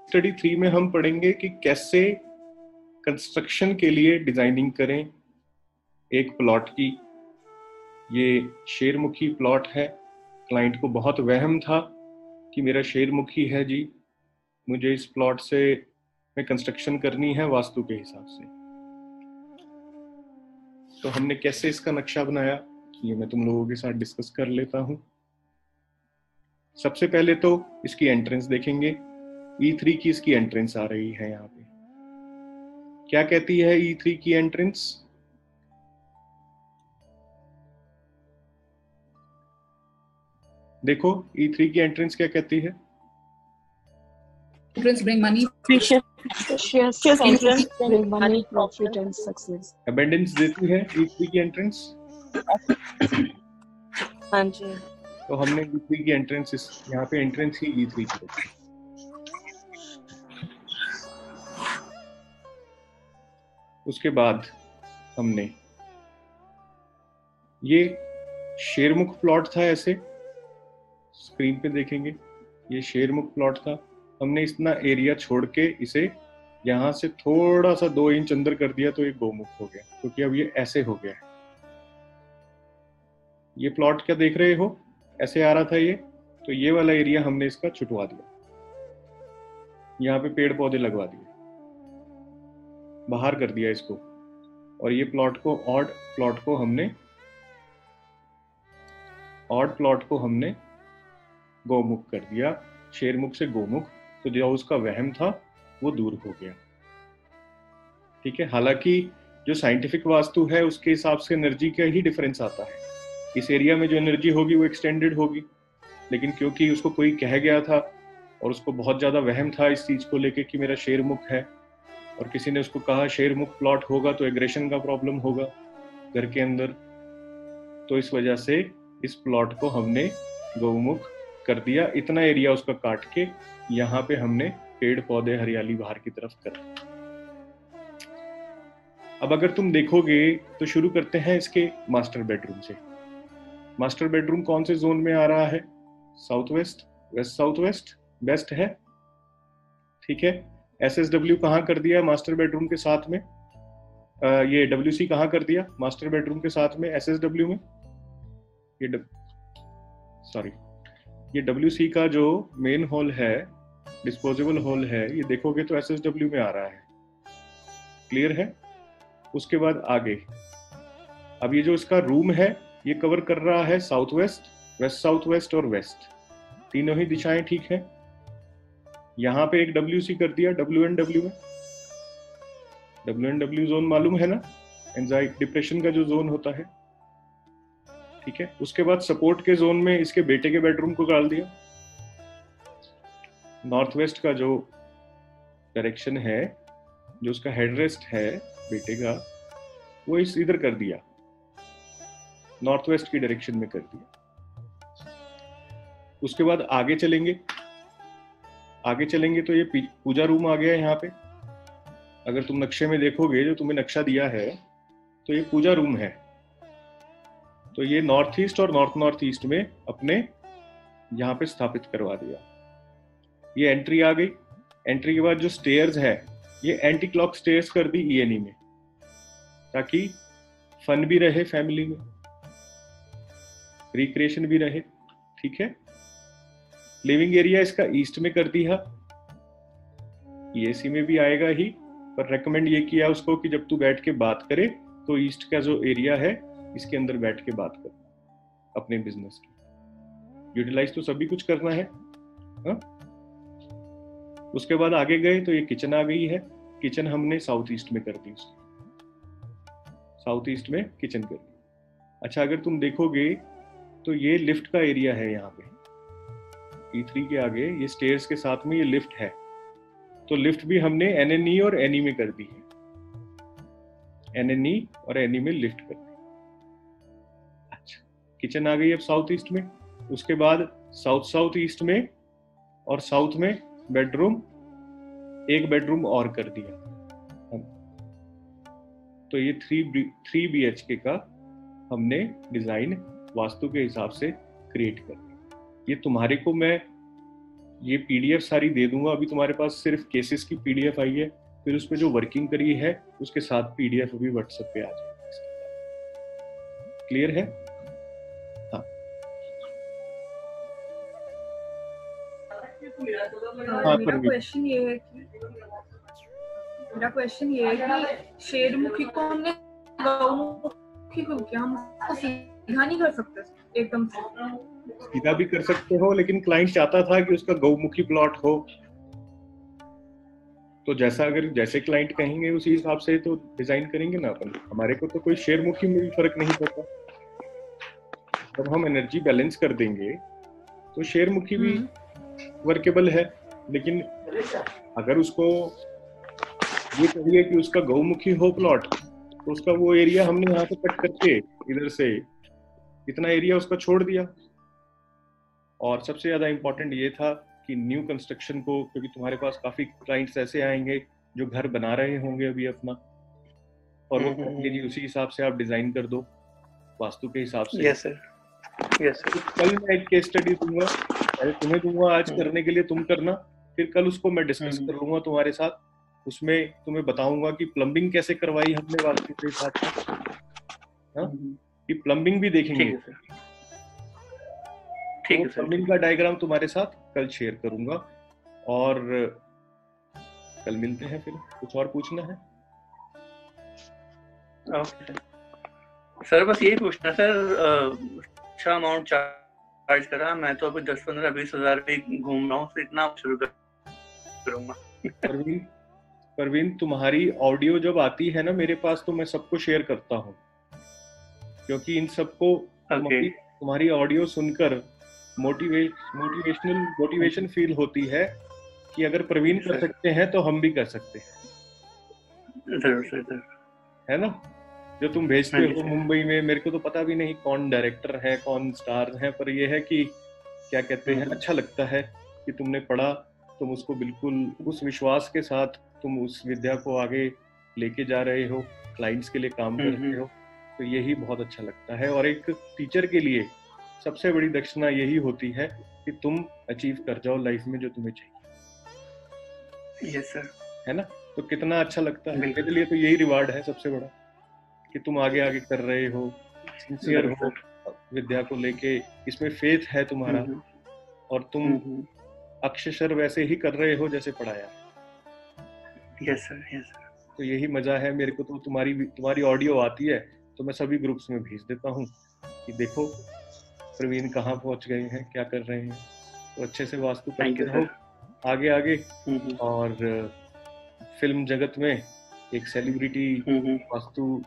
Study 3 में हम पढ़ेंगे कि कैसे कंस्ट्रक्शन के लिए डिजाइनिंग करें एक प्लॉट की। ये शेरमुखी प्लॉट है। क्लाइंट को बहुत वहम था कि मेरा शेरमुखी है जी, मुझे इस प्लॉट से में कंस्ट्रक्शन करनी है वास्तु के हिसाब से। तो हमने कैसे इसका नक्शा बनाया ये मैं तुम लोगों के साथ डिस्कस कर लेता हूं। सबसे पहले तो इसकी एंट्रेंस देखेंगे। E3 की इसकी एंट्रेंस आ रही है यहाँ पे। क्या कहती है E3 की एंट्रेंस? देखो E3 की एंट्रेंस क्या कहती है? Entrance bring money. Precious entrance bring money, profit and success. Abundance देती है E3 की एंट्रेंस। हाँ जी। तो हमने E3 की एंट्रेंस यहाँ पे एंट्रेंस ही E3 की रखी। उसके बाद हमने ये शेरमुख प्लॉट था, ऐसे स्क्रीन पे देखेंगे ये शेरमुख प्लॉट था। हमने इतना एरिया छोड़ के इसे यहाँ से थोड़ा सा 2 इंच अंदर कर दिया तो ये गोमुख हो गया, क्योंकि अब ये ऐसे हो गया है। ये प्लॉट क्या देख रहे हो, ऐसे आ रहा था ये, तो ये वाला एरिया हमने इसका छुटवा दिया, यहाँ पे पेड़ पौधे लगवा दिए, बाहर कर दिया इसको। और ये प्लॉट को ऑड प्लॉट को हमने गोमुख कर दिया, शेरमुख से गोमुख। तो जो उसका वहम था वो दूर हो गया। ठीक है। हालांकि जो साइंटिफिक वास्तु है उसके हिसाब से एनर्जी का ही डिफरेंस आता है। इस एरिया में जो एनर्जी होगी वो एक्सटेंडेड होगी, लेकिन क्योंकि उसको कोई कह गया था और उसको बहुत ज्यादा वहम था इस चीज को लेके कि मेरा शेरमुख है, और किसी ने उसको कहा शेरमुख प्लॉट होगा तो एग्रेशन का प्रॉब्लम होगा घर के अंदर, तो इस वजह से इस प्लॉट को हमने गौमुख कर दिया। इतना एरिया उसका काट के यहाँ पे हमने पेड़ पौधे हरियाली बाहर की तरफ कर दी। अब अगर तुम देखोगे तो शुरू करते हैं इसके मास्टर बेडरूम से। मास्टर बेडरूम कौन से जोन में आ रहा है? South west, west south west, best है। ठीक है। SSW कहाँ कर दिया मास्टर बेडरूम के साथ में? ये WC कहाँ कर दिया मास्टर बेडरूम के साथ में SSW में? ये WC का जो मेन हॉल है, डिस्पोजेबल हॉल है, ये देखोगे तो SSW में आ रहा है। क्लियर है? उसके बाद आगे अब ये जो इसका रूम है ये कवर कर रहा है south west, west south west और वेस्ट, तीनों ही दिशाएं। ठीक है। यहाँ पे एक WC कर दिया WNW में। WNW जोन मालूम है ना, एंजाइटी डिप्रेशन का जो जोन होता है। ठीक है। उसके बाद सपोर्ट के जोन में इसके बेटे के बेडरूम को डाल दिया। नॉर्थ वेस्ट का जो डायरेक्शन है, जो उसका हेडरेस्ट है बेटे का, वो इस इधर कर दिया, नॉर्थ वेस्ट की डायरेक्शन में कर दिया। उसके बाद आगे चलेंगे तो ये पूजा रूम आ गया यहाँ पे। अगर तुम नक्शे में देखोगे, जो तुम्हें नक्शा दिया है, तो ये पूजा रूम है। तो ये नॉर्थ ईस्ट और नॉर्थ ईस्ट में अपने यहाँ पे स्थापित करवा दिया। ये एंट्री आ गई। एंट्री के बाद जो स्टेयर्स है, ये एंटी क्लॉक स्टेयर्स कर दी ENE में, ताकि फन भी रहे फैमिली में, रिक्रिएशन भी रहे। ठीक है। लिविंग एरिया इसका ईस्ट में कर दिया। EAC में भी आएगा ही, पर रेकमेंड ये किया उसको कि जब तू बैठ के बात करे तो ईस्ट का जो एरिया है इसके अंदर बैठ के बात करना अपने बिजनेस की। यूटिलाइज तो सभी कुछ करना है। हा? उसके बाद आगे गए तो ये किचन आ गई है। किचन हमने साउथ ईस्ट में कर दी, साउथ ईस्ट में किचन कर दी। अच्छा, अगर तुम देखोगे तो ये लिफ्ट का एरिया है। यहाँ पे E3 के आगे ये स्टेयर्स के साथ में ये लिफ्ट है, तो लिफ्ट भी हमने NNE और NE में कर दी है। NNE और NE में लिफ्ट कर दी। अच्छा, किचन आ गई अब साउथ ईस्ट में। उसके बाद साउथ ईस्ट में और साउथ में बेडरूम, एक बेडरूम और कर दिया। तो ये 3 BHK का हमने डिजाइन वास्तु के हिसाब से क्रिएट कर दिया। ये तुम्हारे को मैं ये पीडीएफ सारी दे दूंगा। अभी तुम्हारे पास सिर्फ केसेस की पीडीएफ आई है, फिर उसमें जो वर्किंग करी है उसके साथ पीडीएफ अभी व्हाट्सएप पे आ जाएगी। क्लियर है? हाँ, हाँ मेरा क्वेश्चन ये है कि शेरमुखी को हमने गौमुखी को क्या हम उसको सीधा नहीं कर सकते एकदम से? सीधा भी कर सकते हो, लेकिन क्लाइंट चाहता था कि उसका गौमुखी प्लॉट हो, तो जैसे क्लाइंट कहेंगे उसी हिसाब से तो डिजाइन करेंगे ना अपन। हमारे को तो कोई शेरमुखी में भी फर्क नहीं पड़ता। जब हम एनर्जी बैलेंस कर देंगे तो शेरमुखी भी वर्केबल है, लेकिन अगर उसको ये चाहिए कि उसका गौमुखी हो प्लॉट, तो उसका वो एरिया हमने यहाँ से कट करके इधर से इतना एरिया उसका छोड़ दिया। और सबसे ज्यादा इम्पोर्टेंट ये था कि न्यू कंस्ट्रक्शन को, क्योंकि तुम्हारे पास काफी क्लाइंट्स ऐसे आएंगे जो घर बना रहे होंगे अभी अपना, और वो कहेंगे जी उसी हिसाब से आप डिजाइन कर दो वास्तु के हिसाब से। Yes sir, yes sir. कल मैं एक केस स्टडी दूंगा, पहले तुम्हें दूंगा आज करने के लिए, तुम करना, फिर कल उसको मैं डिस्कस कर लूंगा तुम्हारे साथ। उसमें तुम्हें बताऊंगा कि प्लम्बिंग कैसे करवाई हमने वास्तु के हिसाब से, कि प्लम्बिंग भी देखेंगे। ठीक है सर। प्लम्बिंग का डायग्राम तुम्हारे साथ कल शेयर करूंगा, और कल मिलते हैं। फिर कुछ और पूछना है? ओके सर, बस यही पूछना सर, अच्छा अमाउंट चार्ज करा, मैं तो अभी 10-15-20 हजार पे घूम रहा हूँ, तो इतना शुरू करूंगा। परवीन, तुम्हारी ऑडियो जब आती है ना मेरे पास, तो मैं सबको शेयर करता हूँ, क्योंकि इन सबको तुम्हारी ऑडियो सुनकर मोटिवेशन फील होती है कि अगर प्रवीण कर सकते हैं तो हम भी कर सकते हैं। जरूर है ना? जो तुम भेजते हो मुंबई में, मेरे को तो पता भी नहीं कौन डायरेक्टर है कौन स्टार है, पर ये है कि क्या कहते हैं, अच्छा लगता है कि तुमने पढ़ा, तुम उसको बिल्कुल उस विश्वास के साथ तुम उस विद्या को आगे लेके जा रहे हो, क्लाइंट्स के लिए काम कर रहे हो, तो यही बहुत अच्छा लगता है। और एक टीचर के लिए सबसे बड़ी दक्षिणा यही होती है कि तुम अचीव कर जाओ लाइफ में जो तुम्हें चाहिए। Yes sir. है ना? तो कितना अच्छा लगता है। मेरे लिए तो यही रिवार्ड है सबसे बड़ा, कि तुम आगे आगे कर रहे हो, सिंसियर हो विद्या को लेके, इसमें फेथ है तुम्हारा, और तुम अक्षर वैसे ही कर रहे हो जैसे पढ़ाया। Yes sir, yes sir. तो यही मजा है मेरे को। तो तुम्हारी ऑडियो आती है तो मैं सभी ग्रुप्स में भेज देता हूँ कि देखो प्रवीण कहाँ पहुंच गए हैं, क्या कर रहे हैं। तो अच्छे से वास्तु करते रहो आगे आगे, और फिल्म जगत में एक सेलिब्रिटी वास्तु